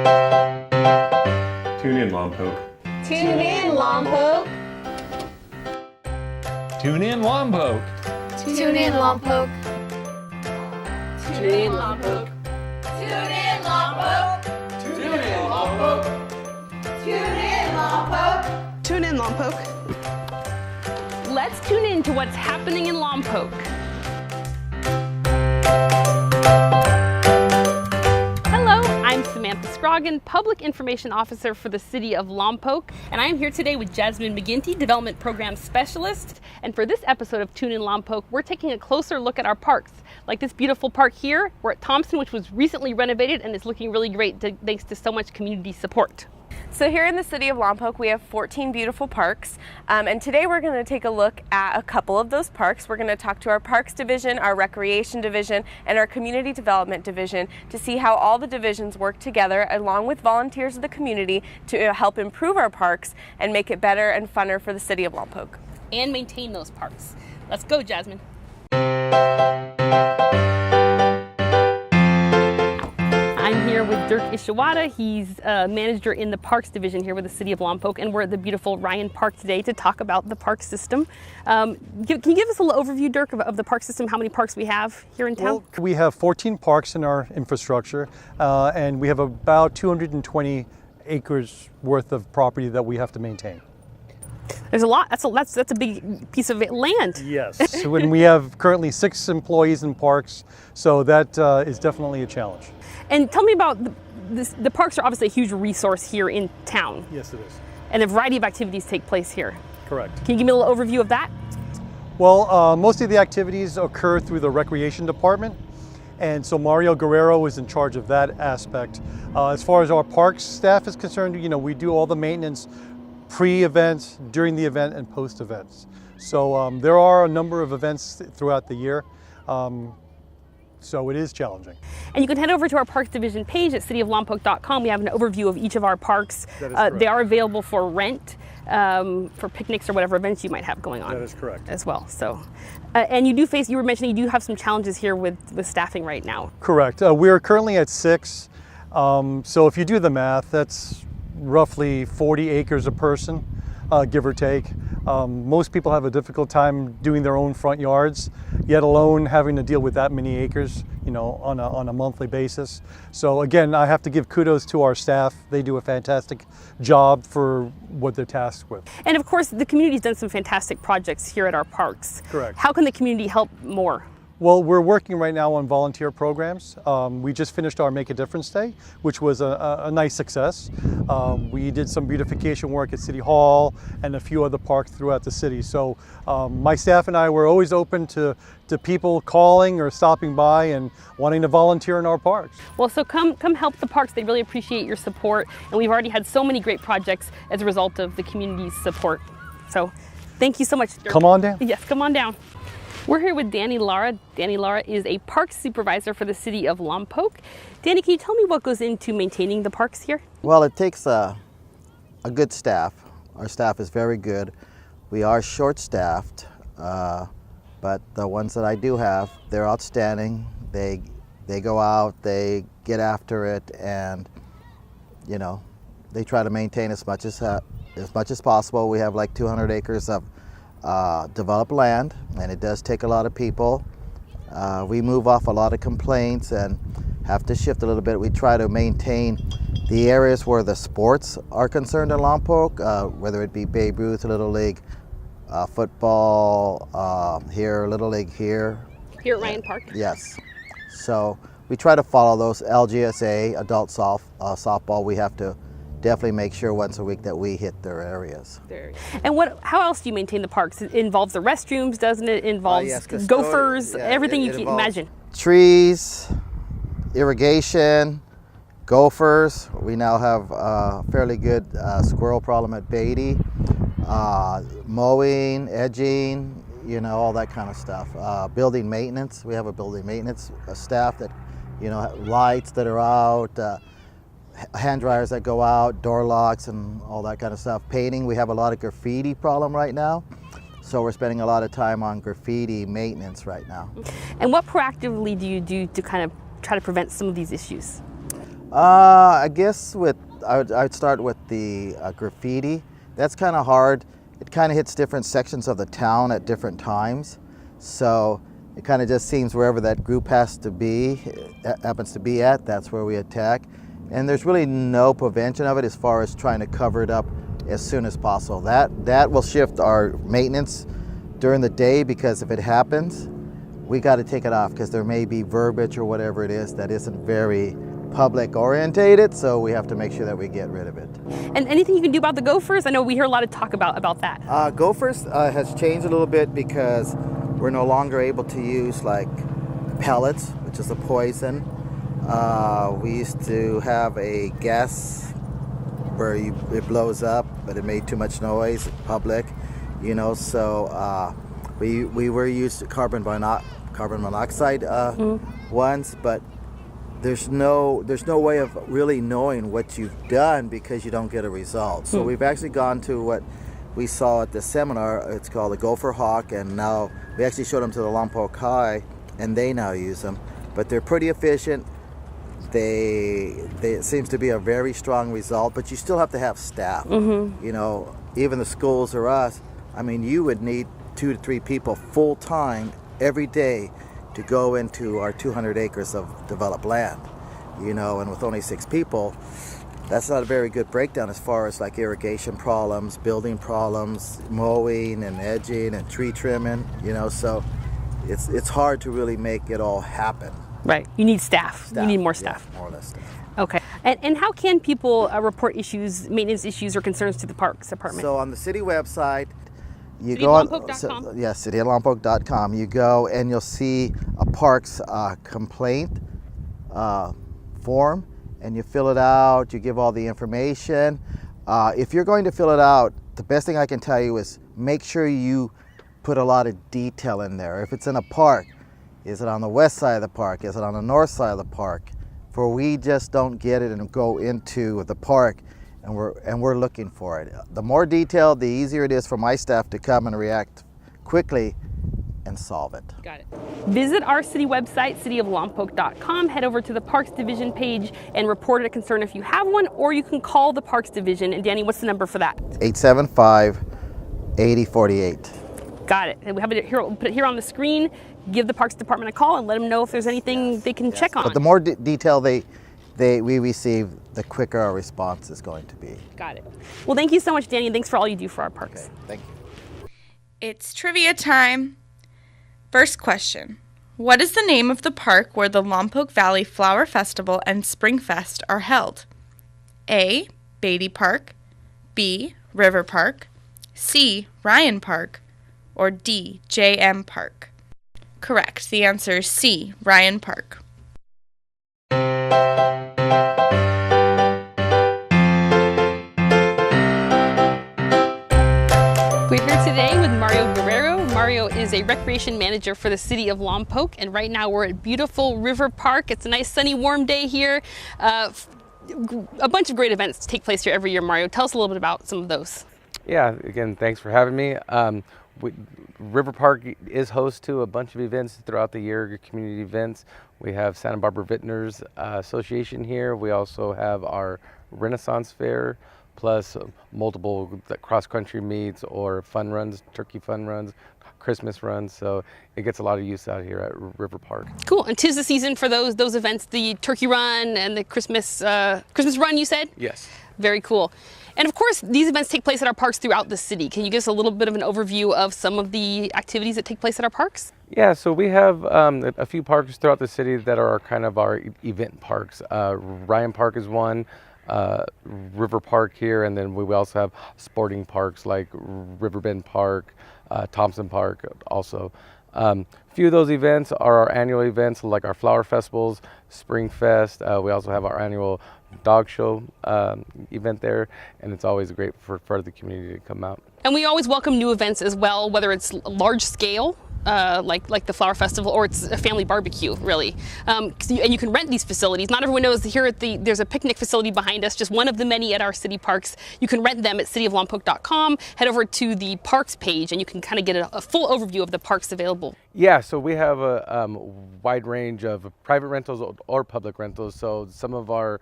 Tune in, Lompoc. Tune in, Lompoc. Tune in, Lompoc. Tune in, Lompoc. Tune in, Lompoc. Tune in, Lompoc. Tune in, Lompoc. Tune in, Lompoc. Tune in, Lompoc. Let's tune in to what's happening in Lompoc. Hello, I'm Samantha Scroggin, Public Information Officer for the City of Lompoc, and I am here today with Jasmine McGinty, Development Program Specialist. And for this episode of Tune in Lompoc, we're taking a closer look at our parks. Like this beautiful park here, we're at Thompson, which was recently renovated and is looking really great thanks to so much community support. So here in the City of Lompoc, we have 14 beautiful parks, and today we're going to take a look at a couple of those parks. We're going to talk to our Parks Division, our Recreation Division, and our Community Development Division to see how all the divisions work together along with volunteers of the community to help improve our parks and make it better and funner for the City of Lompoc. And maintain those parks. Let's go, Jasmine. I'm here with Dirk Ishiwata. He's a manager in the Parks Division here with the City of Lompoc, and we're at the beautiful Ryan Park today to talk about the park system. Can you give us a little overview, Dirk, of the park system, how many parks we have here in town? Well, we have 14 parks in our infrastructure, and we have about 220 acres worth of property that we have to maintain. There's a lot. That's a big piece of land. Yes. So when we have currently 6 employees in parks, so that is definitely a challenge. And tell me about the parks are obviously a huge resource here in town. Yes, it is. And a variety of activities take place here. Correct. Can you give me a little overview of that? Well, most of the activities occur through the Recreation Department, and so Mario Guerrero is in charge of that aspect. As far as our parks staff is concerned, we do all the maintenance pre-event, during the event, and post-events. So there are a number of events throughout the year. So it is challenging. And you can head over to our Parks Division page at cityoflompoc.com. We have an overview of each of our parks. That is correct. They are available for rent, for picnics or whatever events you might have going on. That is correct. As well. So, and you were mentioning you do have some challenges here with staffing right now. Correct. We are currently at 6. So if you do the math, that's roughly 40 acres a person, give or take. Most people have a difficult time doing their own front yards, yet alone having to deal with that many acres, on a monthly basis. So again, I have to give kudos to our staff. They do a fantastic job for what they're tasked with. And of course, the community's done some fantastic projects here at our parks. Correct. How can the community help more? Well, we're working right now on volunteer programs. We just finished our Make a Difference Day, which was a nice success. We did some beautification work at City Hall and a few other parks throughout the city. So my staff and I were always open to people calling or stopping by and wanting to volunteer in our parks. Well, so come help the parks. They really appreciate your support. And we've already had so many great projects as a result of the community's support. So thank you so much, Dirk. Come on down. Yes, come on down. We're here with Danny Lara. Danny Lara is a parks supervisor for the City of Lompoc. Danny, can you tell me what goes into maintaining the parks here? Well, it takes a good staff. Our staff is very good. We are short-staffed, but the ones that I do have, they're outstanding. They go out, they get after it, and they try to maintain as much as possible. We have like 200 acres of developed land, and it does take a lot of people. We move off a lot of complaints and have to shift a little bit. We try to maintain the areas where the sports are concerned in Lompoc, whether it be Babe Ruth, Little League, football, here, Little League here. Here at Ryan Park? Yes. So we try to follow those. LGSA, adult softball, we have to definitely make sure once a week that we hit their areas. And how else do you maintain the parks? It involves the restrooms, doesn't it? It involves Yes, gophers, everything you it can involves imagine. Trees, irrigation, gophers. We now have a fairly good squirrel problem at Beatty. Mowing, edging, all that kind of stuff. Building maintenance. We have a building maintenance staff that, lights that are out, hand dryers that go out, door locks and all that kind of stuff. Painting, we have a lot of graffiti problem right now. So we're spending a lot of time on graffiti maintenance right now. And what proactively do you do to kind of try to prevent some of these issues? I guess I'd start with the graffiti. That's kind of hard. It kind of hits different sections of the town at different times. So it kind of just seems wherever that group happens to be at, that's where we attack. And there's really no prevention of it as far as trying to cover it up as soon as possible. That will shift our maintenance during the day, because if it happens, we got to take it off because there may be verbiage or whatever it is that isn't very public orientated, so we have to make sure that we get rid of it. And anything you can do about the gophers? I know we hear a lot of talk about that. Gophers has changed a little bit because we're no longer able to use like pellets, which is a poison. We used to have a gas where it blows up, but it made too much noise in public, you know. So we were used to carbon monoxide ones, but there's no way of really knowing what you've done because you don't get a result. So we've actually gone to what we saw at the seminar. It's called the Gopher Hawk, and now we actually showed them to the Lompoc High, and they now use them. But they're pretty efficient. It seems to be a very strong result, but you still have to have staff. You know, even the schools or us, I mean, you would need 2 to 3 people full time every day to go into our 200 acres of developed land, you know, and with only 6 people, that's not a very good breakdown as far as like irrigation problems, building problems, mowing and edging and tree trimming, you know, so it's hard to really make it all happen. Right, you need staff. You need more staff. Yeah, more or less staff. Okay, and how can people report issues, maintenance issues or concerns to the Parks Department? So on the city website, you City go of on, Lompoc.com? yeah, cityoflompoc.com. You go and you'll see a parks complaint form, and you fill it out. You give all the information. If you're going to fill it out, the best thing I can tell you is make sure you put a lot of detail in there. If it's in a park, is it on the west side of the park? Is it on the north side of the park? For we just don't get it and go into the park and we're looking for it. The more detailed, the easier it is for my staff to come and react quickly and solve it. Got it. Visit our city website, cityoflompoc.com. Head over to the Parks Division page and report a concern if you have one, or you can call the Parks Division. And Danny, what's the number for that? 875-8048. Got it. And we have it here, put it here on the screen. Give the Parks Department a call and let them know if there's anything they can check on. But the more detail we receive, the quicker our response is going to be. Got it. Well, thank you so much, Danny, and thanks for all you do for our parks. Okay, thank you. It's trivia time. First question. What is the name of the park where the Lompoc Valley Flower Festival and Spring Fest are held? A. Beatty Park, B. River Park, C. Ryan Park, or D. J.M. Park? Correct. The answer is C. Ryan Park. We're here today with Mario Guerrero. Mario is a recreation manager for the City of Lompoc, and right now we're at beautiful River Park. It's a nice sunny warm day here. A bunch of great events take place here every year. Mario, tell us a little bit about some of those. Yeah, again, thanks for having me. River Park is host to a bunch of events throughout the year, community events. We have Santa Barbara Vintners Association here. We also have our Renaissance Fair, plus multiple cross-country meets or fun runs, turkey fun runs, Christmas runs. So it gets a lot of use out here at River Park. Cool, and 'tis the season for those events, the turkey run and the Christmas run, you said? Yes. Very cool. And of course, these events take place at our parks throughout the city. Can you give us a little bit of an overview of some of the activities that take place at our parks? Yeah, so we have a few parks throughout the city that are kind of our event parks. Ryan Park is one, River Park here, and then we also have sporting parks like Riverbend Park, Thompson Park also. A few of those events are our annual events like our flower festivals, Spring Fest. We also have our annual dog show event there, and it's always great for the community to come out. And we always welcome new events as well, whether it's large scale like the Flower Festival, or it's a family barbecue, really. And you can rent these facilities. Not everyone knows here there's a picnic facility behind us, just one of the many at our city parks. You can rent them at cityoflompoc.com. Head over to the parks page and you can kind of get a full overview of the parks available. Yeah, so we have a wide range of private rentals or public rentals. So some of our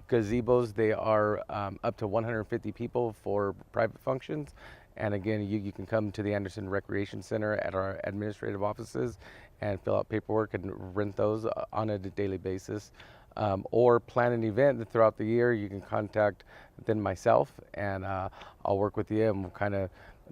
gazebos, they are up to 150 people for private functions. And again, you can come to the Anderson Recreation Center at our administrative offices and fill out paperwork and rent those on a daily basis. Or plan an event throughout the year. You can contact then myself, and I'll work with you and we'll kind of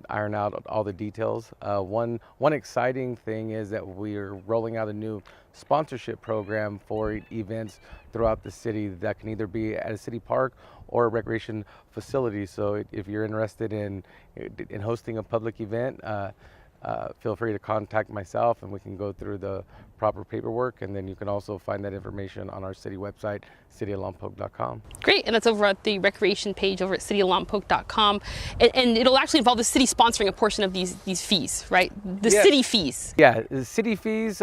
iron out all the details. One exciting thing is that we're rolling out a new sponsorship program for events throughout the city that can either be at a city park or a recreation facility. So if you're interested in hosting a public event, feel free to contact myself and we can go through the proper paperwork, and then you can also find that information on our city website, cityoflompoc.com. Great, and that's over at the recreation page over at cityoflompoc.com, and it'll actually involve the city sponsoring a portion of these fees, right? The city fees. Yeah, city fees,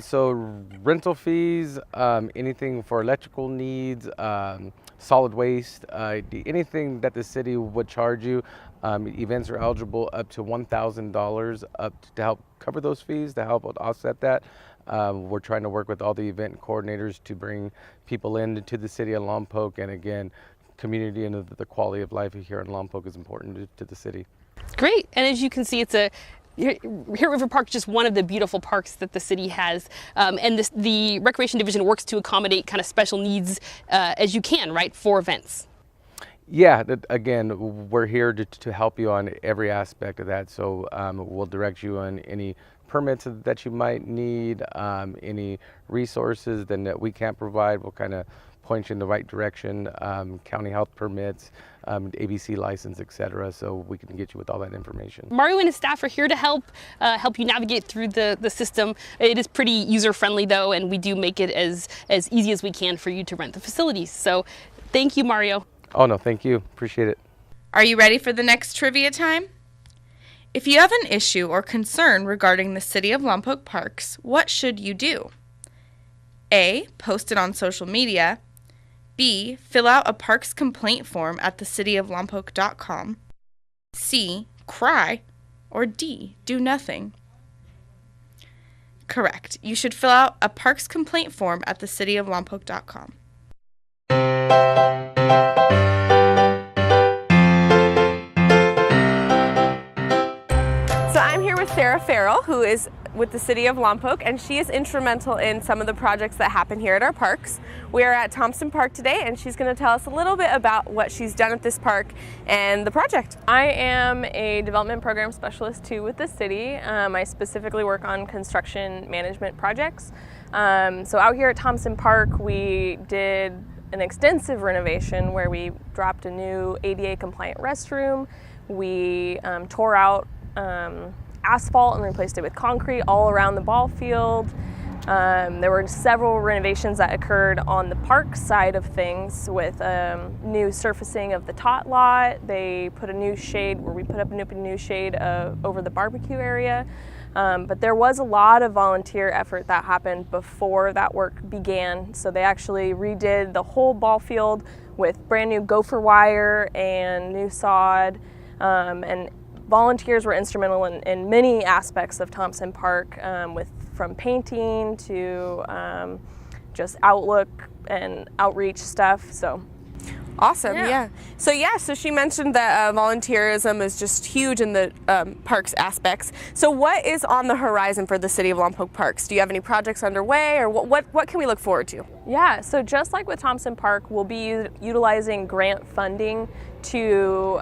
so rental fees, anything for electrical needs, solid waste, anything that the city would charge you. Events are eligible up to $1,000 to help cover those fees, to help offset that. We're trying to work with all the event coordinators to bring people into the city of Lompoc, and again, community and the quality of life here in Lompoc is important to the city. Great, and as you can see, here at River Park is just one of the beautiful parks that the city has, and the Recreation Division works to accommodate kind of special needs as you can, right, for events. Yeah, again, we're here to help you on every aspect of that. So we'll direct you on any permits that you might need, any resources that we can't provide. We'll kind of point you in the right direction, county health permits, ABC license, etc. So we can get you with all that information. Mario and his staff are here to help you navigate through the system. It is pretty user-friendly though, and we do make it as easy as we can for you to rent the facilities. So thank you, Mario. Oh no, thank you. Appreciate it. Are you ready for the next trivia time? If you have an issue or concern regarding the City of Lompoc Parks, what should you do? A. Post it on social media. B. Fill out a parks complaint form at thecityoflompoc.com. C. Cry. Or D. Do nothing. Correct. You should fill out a parks complaint form at thecityoflompoc.com. So I'm here with Sarah Farrell, who is with the City of Lompoc, and she is instrumental in some of the projects that happen here at our parks. We are at Thompson Park today, and she's going to tell us a little bit about what she's done at this park and the project. I am a development program specialist too with the city. I specifically work on construction management projects. So out here at Thompson Park, we did an extensive renovation where we dropped a new ADA compliant restroom. We tore out asphalt and replaced it with concrete all around the ball field. There were several renovations that occurred on the park side of things with new surfacing of the tot lot. They put a new shade where we put up a new shade over the barbecue area. But there was a lot of volunteer effort that happened before that work began. So they actually redid the whole ball field with brand new gopher wire and new sod. And volunteers were instrumental in many aspects of Thompson Park, from painting to just outlook and outreach stuff. So awesome, yeah. So she mentioned that volunteerism is just huge in the parks aspects. So what is on the horizon for the City of Lompoc Parks? Do you have any projects underway, or what can we look forward to? Yeah, so just like with Thompson Park, we'll be utilizing grant funding to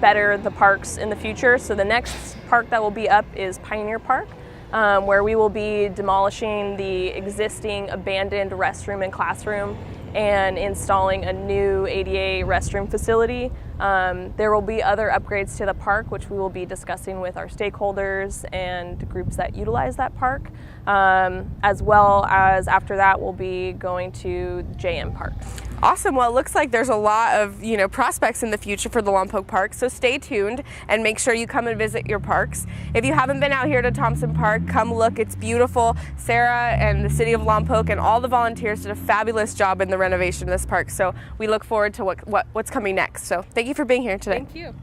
better the parks in the future. So the next park that will be up is Pioneer Park, where we will be demolishing the existing abandoned restroom and classroom and installing a new ADA restroom facility. There will be other upgrades to the park, which we will be discussing with our stakeholders and groups that utilize that park, as well as after that we'll be going to JM Park. Awesome. Well, it looks like there's a lot of, prospects in the future for the Lompoc Park, so stay tuned and make sure you come and visit your parks. If you haven't been out here to Thompson Park, come look. It's beautiful. Sarah and the City of Lompoc and all the volunteers did a fabulous job in the renovation of this park, so we look forward to what's coming next. So thank you for being here today. Thank you.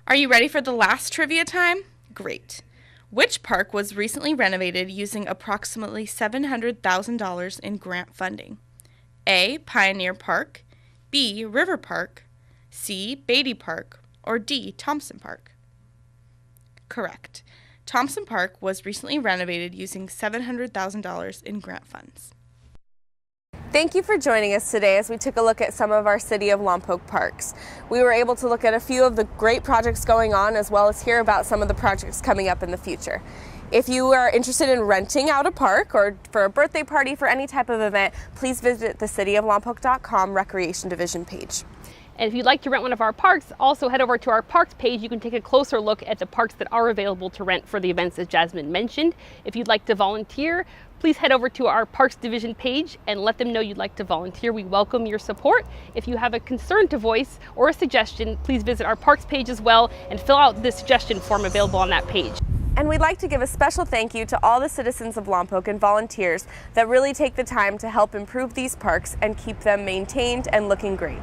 Are you ready for the last trivia time? Great. Which park was recently renovated using approximately $700,000 in grant funding? A. Pioneer Park, B. River Park, C. Beatty Park, or D. Thompson Park? Correct. Thompson Park was recently renovated using $700,000 in grant funds. Thank you for joining us today as we took a look at some of our City of Lompoc parks. We were able to look at a few of the great projects going on, as well as hear about some of the projects coming up in the future. If you are interested in renting out a park or for a birthday party, for any type of event, please visit the cityoflompoc.com Recreation Division page. And if you'd like to rent one of our parks, also head over to our parks page. You can take a closer look at the parks that are available to rent for the events as Jasmine mentioned. If you'd like to volunteer, please head over to our Parks Division page and let them know you'd like to volunteer. We welcome your support. If you have a concern to voice or a suggestion, please visit our parks page as well and fill out the suggestion form available on that page. And we'd like to give a special thank you to all the citizens of Lompoc and volunteers that really take the time to help improve these parks and keep them maintained and looking great.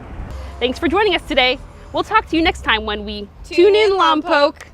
Thanks for joining us today. We'll talk to you next time when we Tune in Lompoc.